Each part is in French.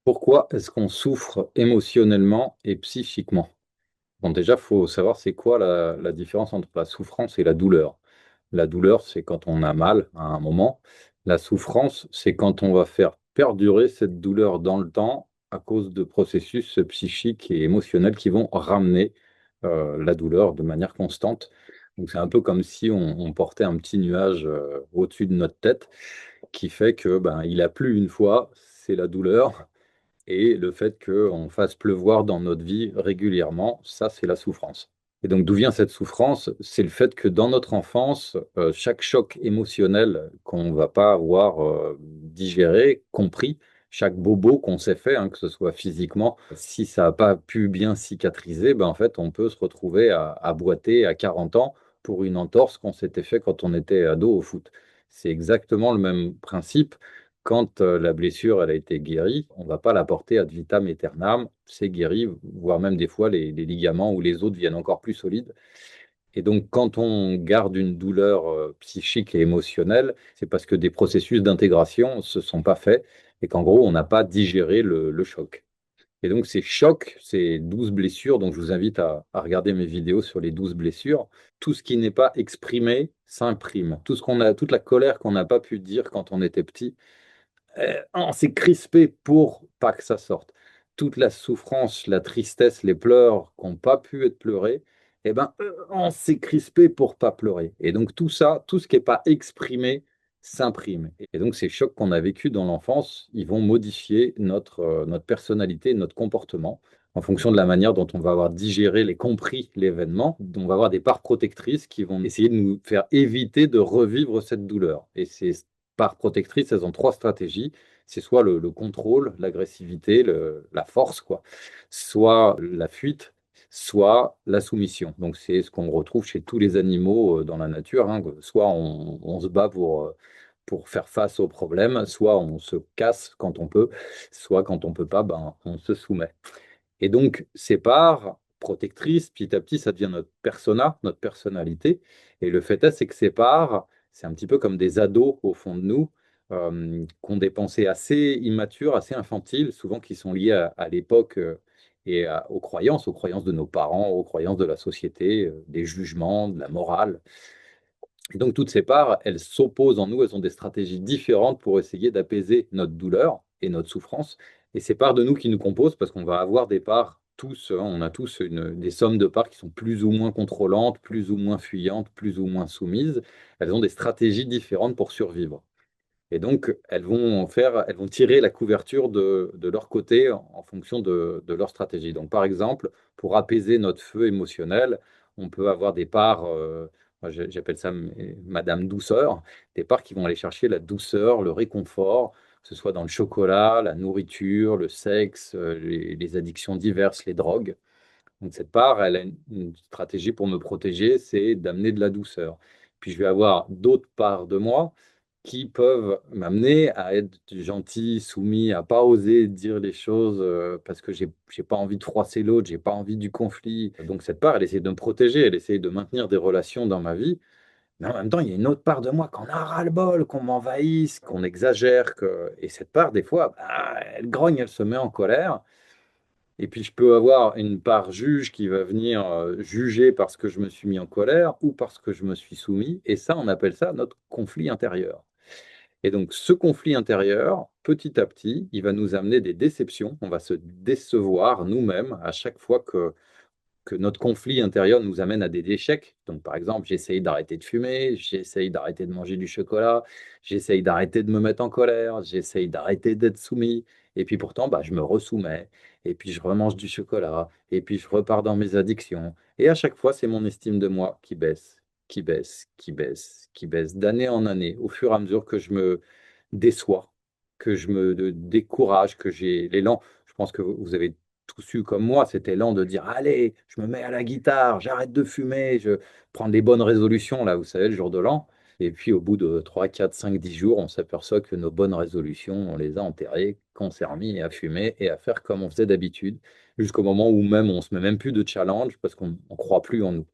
Pourquoi est-ce qu'on souffre émotionnellement et psychiquement? Bon, déjà, il faut savoir c'est quoi la différence entre la souffrance et la douleur. La douleur, c'est quand on a mal à un moment. La souffrance, c'est quand on va faire perdurer cette douleur dans le temps à cause de processus psychiques et émotionnels qui vont ramener la douleur de manière constante. Donc, c'est un peu comme si on portait un petit nuage au-dessus de notre tête qui fait que ben, il a plu une fois, c'est la douleur. Et le fait qu'on fasse pleuvoir dans notre vie régulièrement, ça, c'est la souffrance. Et donc, d'où vient cette souffrance? C'est le fait que dans notre enfance, chaque choc émotionnel qu'on ne va pas avoir digéré, compris, chaque bobo qu'on s'est fait, hein, que ce soit physiquement, si ça n'a pas pu bien cicatriser, ben, en fait, on peut se retrouver à boiter à 40 ans pour une entorse qu'on s'était fait quand on était ado au foot. C'est exactement le même principe. Quand la blessure elle a été guérie, on ne va pas la porter ad vitam aeternam. C'est guéri, voire même des fois les ligaments ou les os deviennent encore plus solides. Et donc, quand on garde une douleur psychique et émotionnelle, c'est parce que des processus d'intégration ne se sont pas faits et qu'en gros, on n'a pas digéré le choc. Et donc, ces chocs, ces 12 blessures, donc je vous invite à regarder mes vidéos sur les 12 blessures. Tout ce qui n'est pas exprimé s'imprime. Tout ce qu'on a, toute la colère qu'on n'a pas pu dire quand on était petit, on s'est crispé pour pas que ça sorte. Toute la souffrance, la tristesse, les pleurs qui n'ont pas pu être pleurés, eh ben, on s'est crispé pour pas pleurer. Et donc tout ça, tout ce qui n'est pas exprimé, s'imprime. Et donc ces chocs qu'on a vécus dans l'enfance, ils vont modifier notre personnalité, notre comportement, en fonction de la manière dont on va avoir digéré les compris l'événement. On va avoir des parts protectrices qui vont essayer de nous faire éviter de revivre cette douleur. Et ces parts protectrices, elles ont trois stratégies. C'est soit le contrôle, l'agressivité, la force, quoi, soit la fuite, soit la soumission. Donc c'est ce qu'on retrouve chez tous les animaux dans la nature, hein. Soit on se bat pour faire face aux problèmes, soit on se casse quand on peut, soit quand on peut pas, ben, on se soumet. Et donc, ces parts protectrices, petit à petit, ça devient notre persona, notre personnalité. Et le fait est, c'est que ces parts, c'est un petit peu comme des ados au fond de nous, qui ont des pensées assez immatures, assez infantiles, souvent qui sont liées à l'époque aux croyances de nos parents, aux croyances de la société, des jugements, de la morale. Et donc, toutes ces parts, elles s'opposent en nous, elles ont des stratégies différentes pour essayer d'apaiser notre douleur et notre souffrance. Et c'est parts de nous qui nous composent parce qu'on va avoir des parts, tous, hein, on a tous des sommes de parts qui sont plus ou moins contrôlantes, plus ou moins fuyantes, plus ou moins soumises. Elles ont des stratégies différentes pour survivre. Et donc, elles vont tirer la couverture de leur côté en fonction de leur stratégie. Donc, par exemple, pour apaiser notre feu émotionnel, on peut avoir des parts, moi, j'appelle ça Madame Douceur, des parts qui vont aller chercher la douceur, le réconfort, que ce soit dans le chocolat, la nourriture, le sexe, les addictions diverses, les drogues. Donc, cette part, elle a une stratégie pour me protéger, c'est d'amener de la douceur. Puis, je vais avoir d'autres parts de moi qui peuvent m'amener à être gentil, soumis, à pas oser dire les choses parce que j'ai pas envie de froisser l'autre, j'ai pas envie du conflit. Donc cette part, elle essaie de me protéger, elle essaie de maintenir des relations dans ma vie. Mais en même temps, il y a une autre part de moi qu'on a ras-le-bol, qu'on m'envahisse, qu'on exagère. Et cette part, des fois, bah, elle grogne, elle se met en colère. Et puis je peux avoir une part juge qui va venir juger parce que je me suis mis en colère ou parce que je me suis soumis. Et ça, on appelle ça notre conflit intérieur. Et donc, ce conflit intérieur, petit à petit, il va nous amener des déceptions. On va se décevoir nous-mêmes à chaque fois que notre conflit intérieur nous amène à des échecs. Donc, par exemple, j'essaye d'arrêter de fumer, j'essaye d'arrêter de manger du chocolat, j'essaye d'arrêter de me mettre en colère, j'essaye d'arrêter d'être soumis. Et puis pourtant, bah, je me ressoumets. Et puis je remange du chocolat. Et puis je repars dans mes addictions. Et à chaque fois, c'est mon estime de moi qui baisse, qui baisse, qui baisse, qui baisse, d'année en année, au fur et à mesure que je me déçois, que je me décourage, que j'ai l'élan. Je pense que vous avez tous eu comme moi cet élan de dire, allez, je me mets à la guitare, j'arrête de fumer, je prends des bonnes résolutions, là, vous savez, le jour de l'an. Et puis au bout de 3 4 5 10 jours, on s'aperçoit que nos bonnes résolutions, on les a enterrées, qu'on s'est remis à fumer et à faire comme on faisait d'habitude, jusqu'au moment où même on se met même plus de challenge parce qu'on ne croit plus en nous.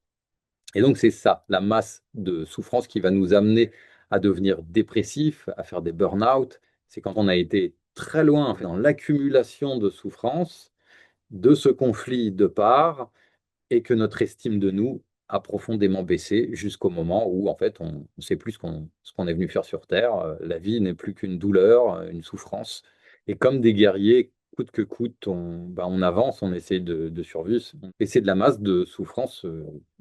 Et donc c'est ça, la masse de souffrance qui va nous amener à devenir dépressif, à faire des burn-out. C'est quand on a été très loin en fait, dans l'accumulation de souffrance de ce conflit de parts et que notre estime de nous a profondément baissé jusqu'au moment où, en fait, on ne sait plus ce qu'on est venu faire sur Terre. La vie n'est plus qu'une douleur, une souffrance. Et comme des guerriers, coûte que coûte, on avance, on essaie de survivre. Et c'est de la masse de souffrance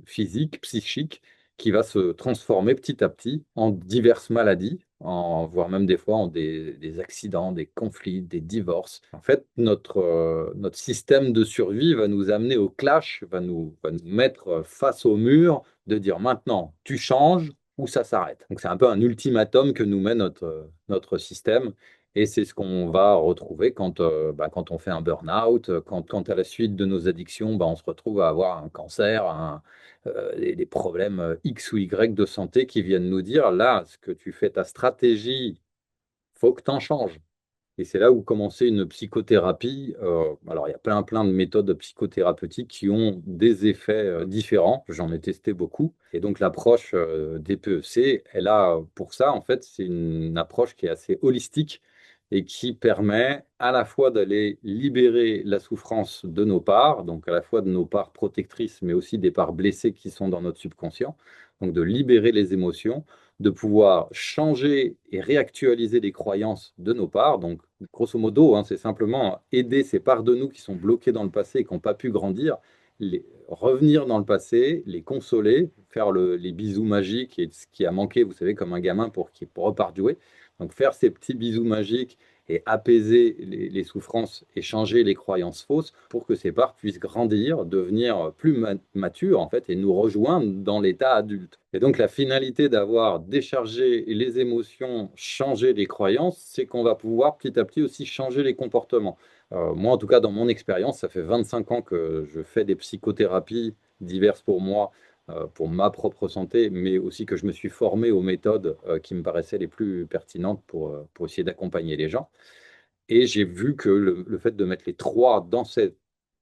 physique, psychique, qui va se transformer petit à petit en diverses maladies, voire même des fois en des accidents, des conflits, des divorces. En fait, notre système de survie va nous amener au clash, va nous mettre face au mur de dire maintenant, tu changes ou ça s'arrête. Donc c'est un peu un ultimatum que nous met notre système. Et c'est ce qu'on va retrouver quand on fait un burn-out, quand à la suite de nos addictions, on se retrouve à avoir un cancer, des problèmes X ou Y de santé qui viennent nous dire, là, ce que tu fais, ta stratégie, faut que tu en changes. Et c'est là où commencer une psychothérapie. Alors, il y a plein de méthodes psychothérapeutiques qui ont des effets différents. J'en ai testé beaucoup. Et donc, l'approche des PEC, elle a pour ça, en fait, c'est une approche qui est assez holistique et qui permet à la fois d'aller libérer la souffrance de nos parts, donc à la fois de nos parts protectrices, mais aussi des parts blessées qui sont dans notre subconscient, donc de libérer les émotions, de pouvoir changer et réactualiser les croyances de nos parts. Donc, grosso modo, c'est simplement aider ces parts de nous qui sont bloquées dans le passé et qui n'ont pas pu grandir, revenir dans le passé, les consoler, faire les bisous magiques et ce qui a manqué, vous savez, comme un gamin pour qu'il reparte jouer. Donc, faire ces petits bisous magiques et apaiser les souffrances et changer les croyances fausses pour que ces parts puissent grandir, devenir plus matures en fait et nous rejoindre dans l'état adulte. Et donc la finalité d'avoir déchargé les émotions, changé les croyances, c'est qu'on va pouvoir petit à petit aussi changer les comportements. Moi en tout cas dans mon expérience, ça fait 25 ans que je fais des psychothérapies diverses pour moi, pour ma propre santé, mais aussi que je me suis formé aux méthodes qui me paraissaient les plus pertinentes pour essayer d'accompagner les gens. Et j'ai vu que le fait de mettre les trois dans cette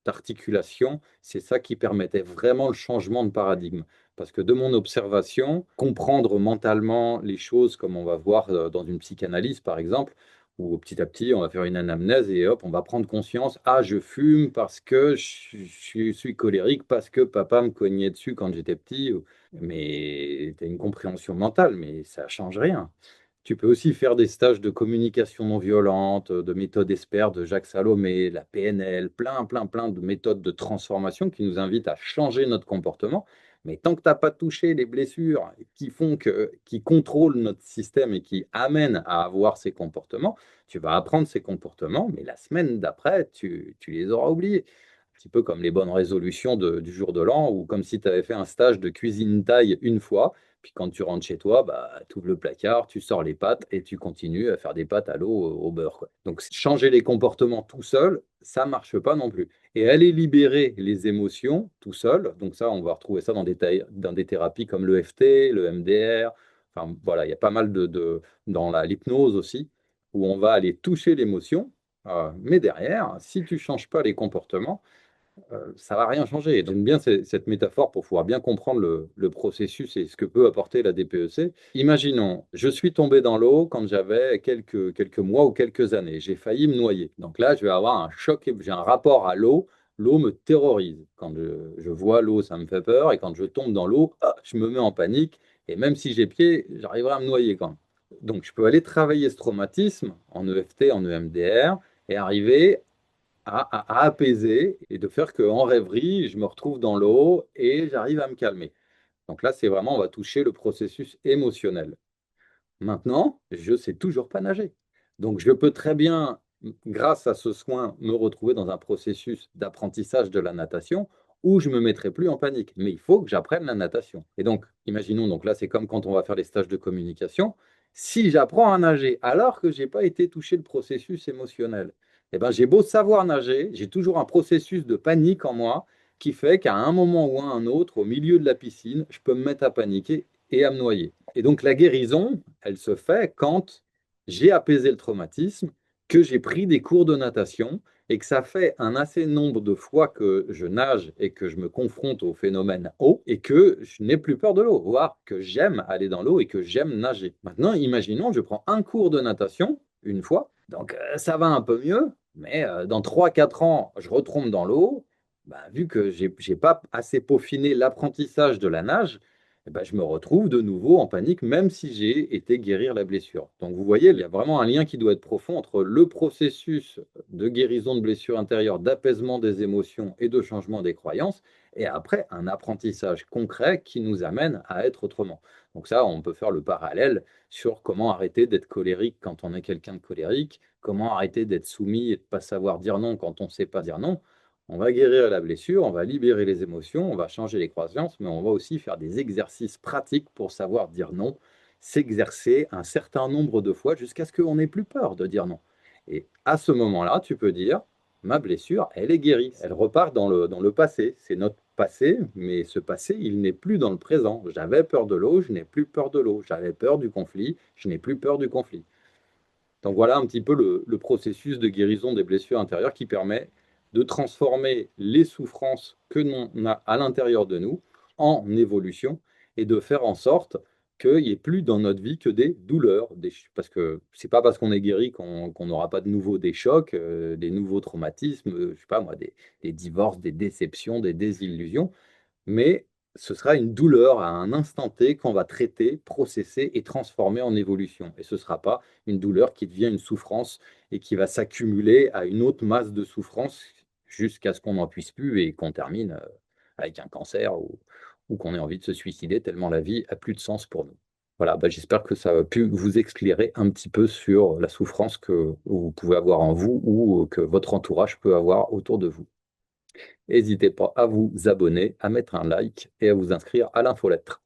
articulation, c'est ça qui permettait vraiment le changement de paradigme. Parce que de mon observation, comprendre mentalement les choses comme on va voir dans une psychanalyse, par exemple, où petit à petit, on va faire une anamnèse et hop, on va prendre conscience, ah, je fume parce que je suis colérique, parce que papa me cognait dessus quand j'étais petit. Mais tu as une compréhension mentale, mais ça ne change rien. Tu peux aussi faire des stages de communication non violente, de méthode ESPER de Jacques Salomé, la PNL, plein de méthodes de transformation qui nous invitent à changer notre comportement. Mais tant que tu n'as pas touché les blessures qui contrôlent notre système et qui amènent à avoir ces comportements, tu vas apprendre ces comportements, mais la semaine d'après, tu les auras oubliés. Un petit peu comme les bonnes résolutions du jour de l'an, ou comme si tu avais fait un stage de cuisine taille une fois, puis quand tu rentres chez toi, tu ouvres le placard, tu sors les pâtes et tu continues à faire des pâtes à l'eau au beurre, quoi. Donc changer les comportements tout seul, ça marche pas non plus. Et aller libérer les émotions tout seul, donc ça, on va retrouver ça dans des thérapies comme l'EFT, le MDR. Enfin voilà, il y a pas mal dans l'hypnose aussi, où on va aller toucher l'émotion. Mais derrière, si tu changes pas les comportements, ça va rien changer. J'aime bien cette métaphore pour pouvoir bien comprendre le processus et ce que peut apporter la DPEC. Imaginons, je suis tombé dans l'eau quand j'avais quelques mois ou quelques années. J'ai failli me noyer. Donc là, je vais avoir un choc, j'ai un rapport à l'eau. L'eau me terrorise. Quand je vois l'eau, ça me fait peur. Et quand je tombe dans l'eau, je me mets en panique. Et même si j'ai pied, j'arriverai à me noyer quand même. Donc, je peux aller travailler ce traumatisme en EFT, en EMDR, et arriver à apaiser et de faire qu'en rêverie, je me retrouve dans l'eau et j'arrive à me calmer. Donc là, c'est vraiment, on va toucher le processus émotionnel. Maintenant, je ne sais toujours pas nager. Donc je peux très bien, grâce à ce soin, me retrouver dans un processus d'apprentissage de la natation où je ne me mettrai plus en panique. Mais il faut que j'apprenne la natation. Et donc, imaginons, donc là, c'est comme quand on va faire les stages de communication. Si j'apprends à nager alors que je n'ai pas été touché le processus émotionnel, eh ben, j'ai beau savoir nager, j'ai toujours un processus de panique en moi qui fait qu'à un moment ou à un autre, au milieu de la piscine, je peux me mettre à paniquer et à me noyer. Et donc la guérison, elle se fait quand j'ai apaisé le traumatisme, que j'ai pris des cours de natation et que ça fait un assez nombre de fois que je nage et que je me confronte au phénomène eau et que je n'ai plus peur de l'eau, voire que j'aime aller dans l'eau et que j'aime nager. Maintenant, imaginons, je prends un cours de natation une fois Donc ça va un peu mieux, mais dans 3 4 ans, je retombe dans l'eau. Bah, vu que j'ai pas assez peaufiné l'apprentissage de la nage, eh ben, je me retrouve de nouveau en panique, même si j'ai été guérir la blessure. Donc vous voyez, il y a vraiment un lien qui doit être profond entre le processus de guérison de blessure intérieure, d'apaisement des émotions et de changement des croyances, et après un apprentissage concret qui nous amène à être autrement. Donc ça, on peut faire le parallèle sur comment arrêter d'être colérique quand on est quelqu'un de colérique, comment arrêter d'être soumis et de ne pas savoir dire non quand on ne sait pas dire non. On va guérir la blessure, on va libérer les émotions, on va changer les croyances, mais on va aussi faire des exercices pratiques pour savoir dire non, s'exercer un certain nombre de fois jusqu'à ce qu'on n'ait plus peur de dire non. Et à ce moment-là, tu peux dire, ma blessure, elle est guérie, elle repart dans le passé. C'est notre passé, mais ce passé, il n'est plus dans le présent. J'avais peur de l'eau, je n'ai plus peur de l'eau. J'avais peur du conflit, je n'ai plus peur du conflit. Donc voilà un petit peu le processus de guérison des blessures intérieures qui permet de transformer les souffrances que l'on a à l'intérieur de nous en évolution et de faire en sorte qu'il n'y ait plus dans notre vie que des douleurs. Parce que c'est pas parce qu'on est guéri qu'on n'aura pas de nouveau des chocs, des nouveaux traumatismes, je sais pas moi, des divorces, des déceptions, des désillusions, mais ce sera une douleur à un instant T qu'on va traiter, processer et transformer en évolution. Et ce ne sera pas une douleur qui devient une souffrance et qui va s'accumuler à une autre masse de souffrance jusqu'à ce qu'on n'en puisse plus et qu'on termine avec un cancer ou qu'on ait envie de se suicider tellement la vie a plus de sens pour nous. Voilà, bah, j'espère que ça a pu vous éclairer un petit peu sur la souffrance que vous pouvez avoir en vous ou que votre entourage peut avoir autour de vous. N'hésitez pas à vous abonner, à mettre un like et à vous inscrire à l'infolettre.